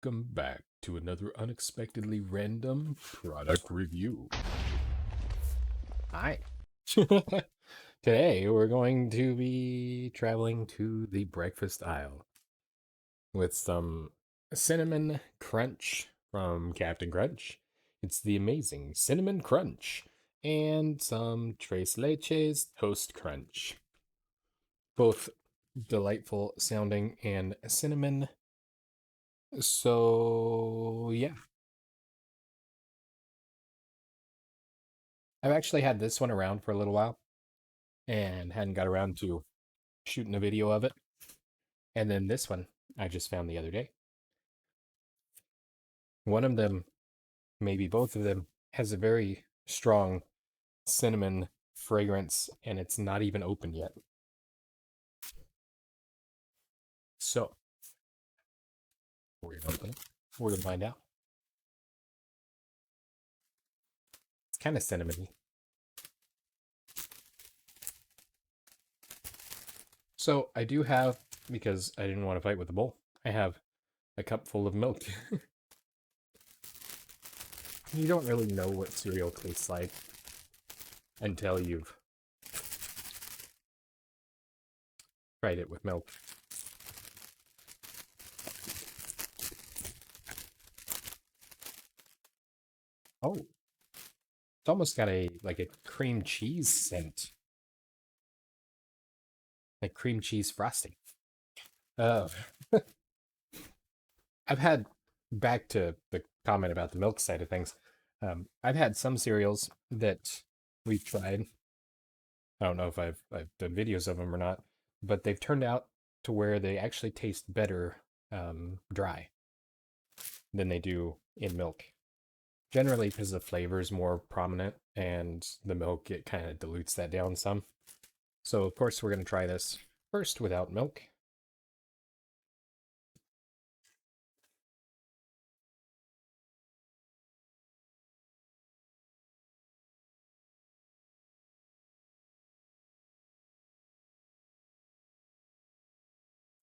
Welcome back to another unexpectedly random product review. Hi. Today we're going to be traveling to the breakfast aisle with some cinnamon crunch from Captain Crunch. It's the amazing cinnamon crunch and some Tres Leches toast crunch. Both delightful sounding and cinnamon. So, yeah. I've actually had this one around for a little while and hadn't got around to shooting a video of it. And then this one I just found the other day. One of them, maybe both of them, has a very strong cinnamon fragrance and it's not even open yet. So, we're gonna open it. We're gonna find out. It's kind of cinnamony. So, I do have, because I didn't want to fight with the bowl, I have a cup full of milk. You don't really know what cereal tastes like until you've tried it with milk. Oh, it's almost got a like a cream cheese scent, like cream cheese frosting. Uh, I've had back to the comment about the milk side of things. I've had some cereals that we've tried. I don't know if I've done videos of them or not, but they've turned out to where they actually taste better dry than they do in milk. Generally, because the flavor is more prominent and the milk, it kind of dilutes that down some. So, of course, we're going to try this first without milk.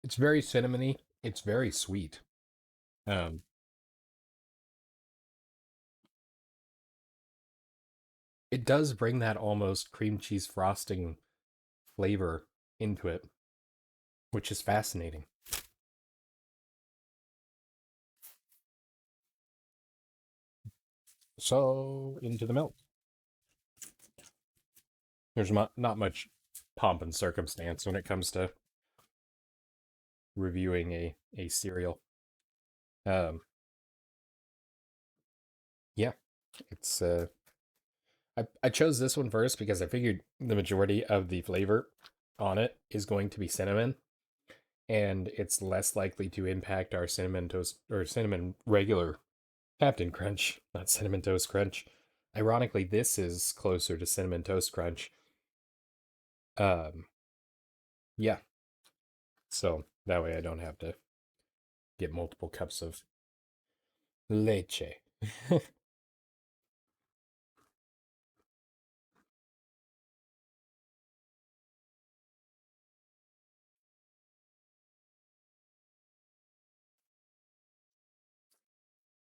It's very cinnamony. It's very sweet. Um, it does bring that almost cream cheese frosting flavor into it, which is fascinating. So, into the milk. There's not much pomp and circumstance when it comes to reviewing a cereal. Um, yeah, it's I chose this one first because I figured the majority of the flavor on it is going to be cinnamon, and it's less likely to impact our cinnamon toast or cinnamon regular Captain Crunch, not cinnamon toast crunch. Ironically, this is closer to cinnamon toast crunch. Um, yeah, so that way I don't have to get multiple cups of leche.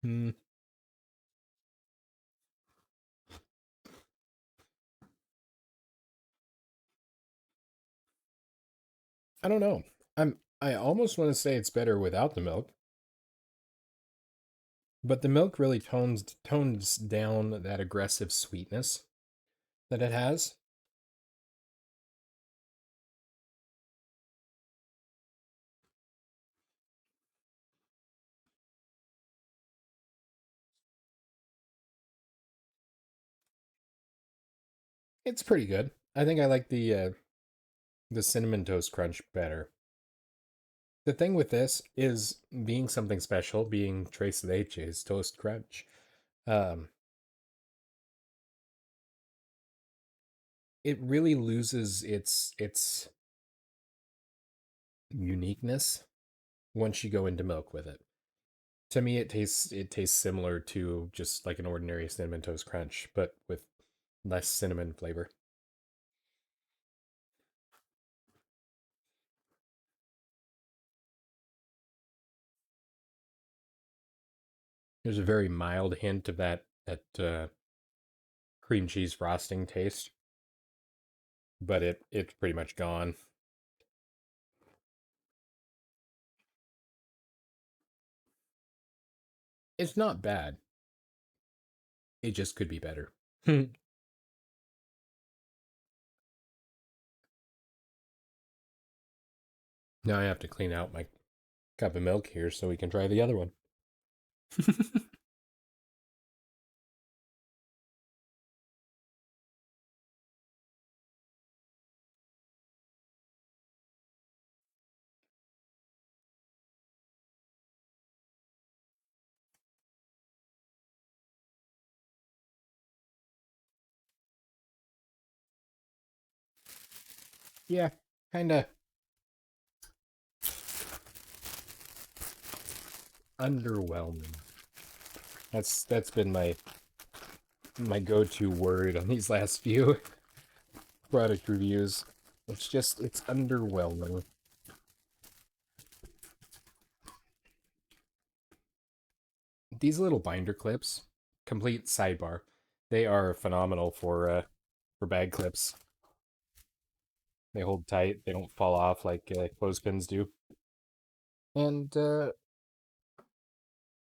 Hmm, I don't know. I almost want to say it's better without the milk, but the milk really tones down that aggressive sweetness that it has. It's pretty good. I think I like the cinnamon toast crunch better. The thing with this is being something special, being Tres Leches toast crunch. Um, it really loses its uniqueness once you go into milk with it. To me, it tastes similar to just like an ordinary cinnamon toast crunch, but with less cinnamon flavor. There's a very mild hint of that cream cheese frosting taste, but it's pretty much gone. It's not bad. It just could be better. Now I have to clean out my cup of milk here so we can try the other one. Yeah, kind of underwhelming. That's been my go-to word on these last few product reviews. It's underwhelming. These little binder clips, complete sidebar, they are phenomenal for bag clips. They hold tight, they don't fall off like clothespins do. And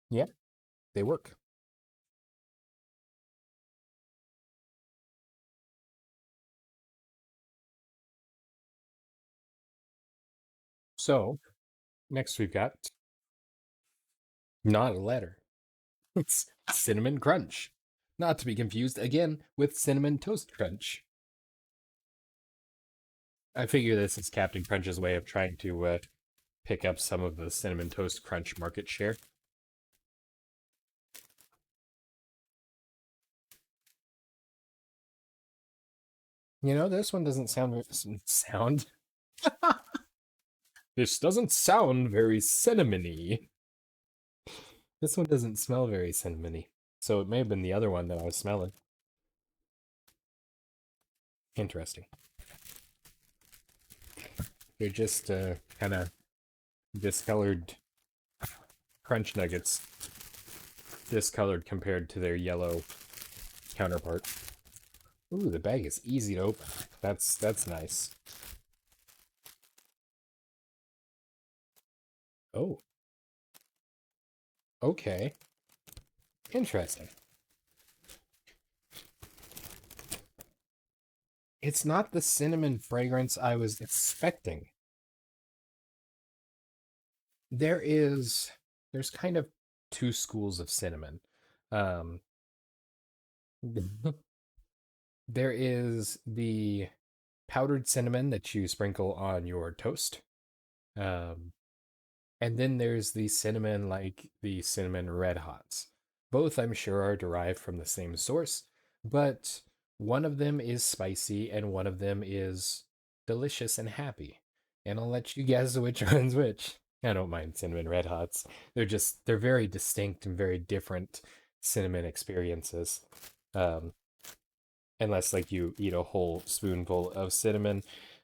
yeah, they work. So, next we've got not a letter. It's cinnamon crunch. Not to be confused again with cinnamon toast crunch. I figure this is Captain Crunch's way of trying to pick up some of the cinnamon toast crunch market share. You know, this one doesn't sound. This doesn't sound very cinnamony. This one doesn't smell very cinnamony. So it may have been the other one that I was smelling. Interesting. They're just kind of discolored crunch nuggets. Discolored compared to their yellow counterpart. Ooh, the bag is easy to open. That's nice. Oh, okay. Interesting. It's not the cinnamon fragrance I was expecting. There is there's kind of two schools of cinnamon. Um there is the powdered cinnamon that you sprinkle on your toast. Um And then there's the cinnamon, like the cinnamon red hots. Both, I'm sure, are derived from the same source, but one of them is spicy and one of them is delicious and happy. And I'll let you guess which one's which. I don't mind cinnamon red hots. They're very distinct and very different cinnamon experiences. Um, unless like you eat a whole spoonful of cinnamon.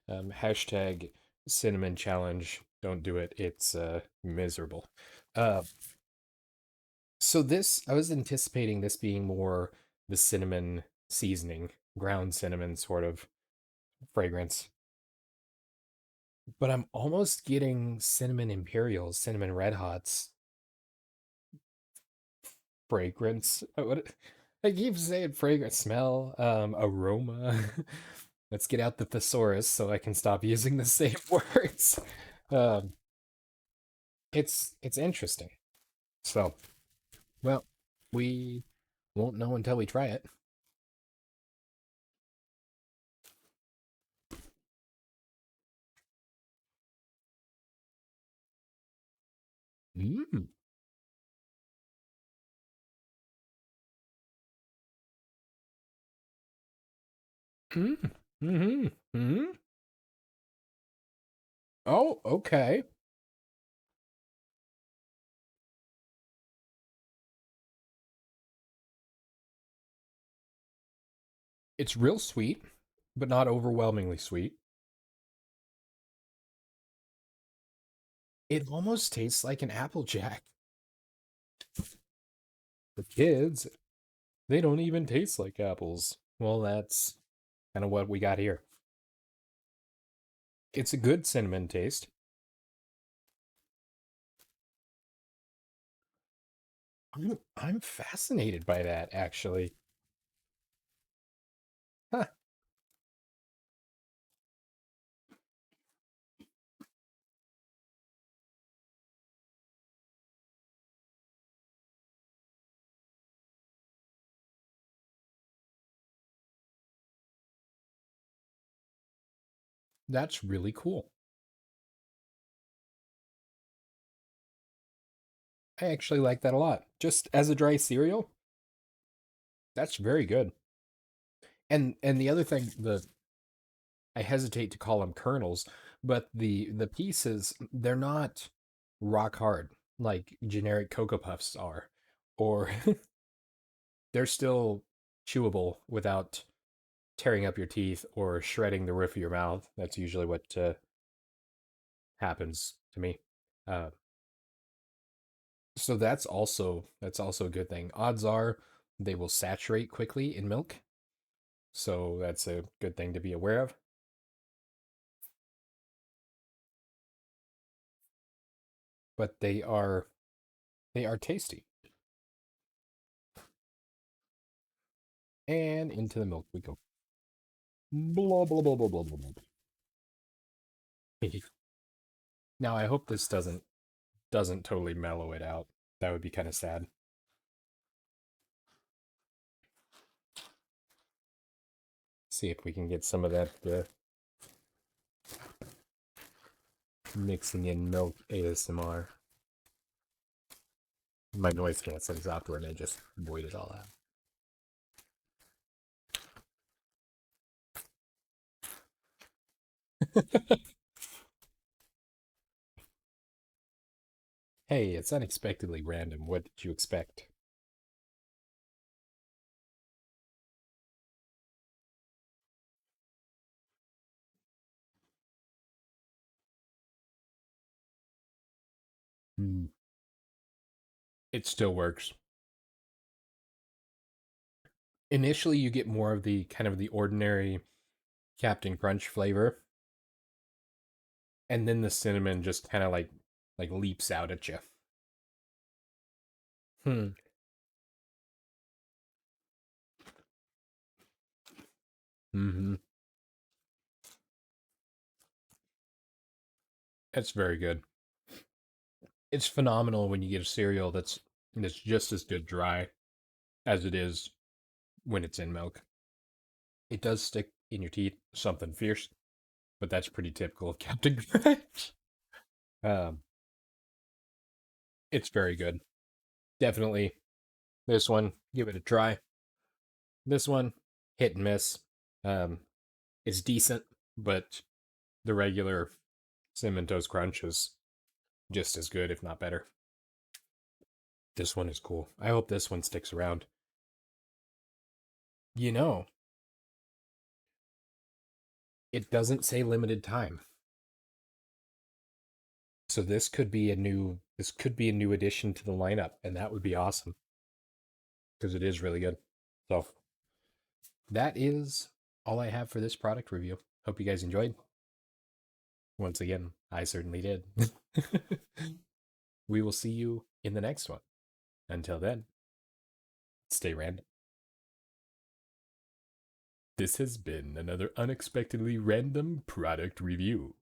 Hashtag cinnamon challenge. Don't do it. It's miserable. Uh, so this, I was anticipating this being more the cinnamon seasoning, ground cinnamon sort of fragrance, but I'm almost getting cinnamon imperials, cinnamon red hots fragrance. I keep saying fragrance, smell, aroma. Let's get out the thesaurus so I can stop using the same words. Um, it's interesting. So, well, we won't know until we try it. Mm. Mm. Mm-hmm. Mm-hmm. Oh, okay. It's real sweet, but not overwhelmingly sweet. It almost tastes like an Applejack. The kids, they don't even taste like apples. Well, that's kind of what we got here. It's a good cinnamon taste. I'm fascinated by that actually. Huh, that's really cool. I actually like that a lot. Just as a dry cereal, that's very good. And the other thing, the I hesitate to call them kernels, but the pieces, they're not rock hard like generic Cocoa Puffs are, or they're still chewable without tearing up your teeth or shredding the roof of your mouth. That's usually what happens to me. Uh, so that's also a good thing. Odds are they will saturate quickly in milk, so that's a good thing to be aware of. But they are tasty. And into the milk we go. Blah blah blah blah blah blah. Blah. Now I hope this doesn't totally mellow it out. That would be kind of sad. See if we can get some of that mixing in milk ASMR. My noise canceling software may just void it all out. Hey, it's unexpectedly random. What did you expect? Hmm. It still works. Initially, you get more of the kind of the ordinary Captain Crunch flavor, and then the cinnamon just kind of like leaps out at you. Hmm. Mm-hmm. It's very good. It's phenomenal when you get a cereal that's just as good dry as it is when it's in milk. It does stick in your teeth, something fierce, but that's pretty typical of Captain Crunch. Um, it's very good. Definitely this one, give it a try. This one, hit and miss. Um, it's decent, but the regular Cinnamon Toast Crunch is just as good, if not better. This one is cool. I hope this one sticks around. You know, it doesn't say limited time. So this could be a new addition to the lineup, and that would be awesome because it is really good. So that is all I have for this product review. Hope you guys enjoyed. Once again, I certainly did. We will see you in the next one. Until then, stay random. This has been another unexpectedly random product review.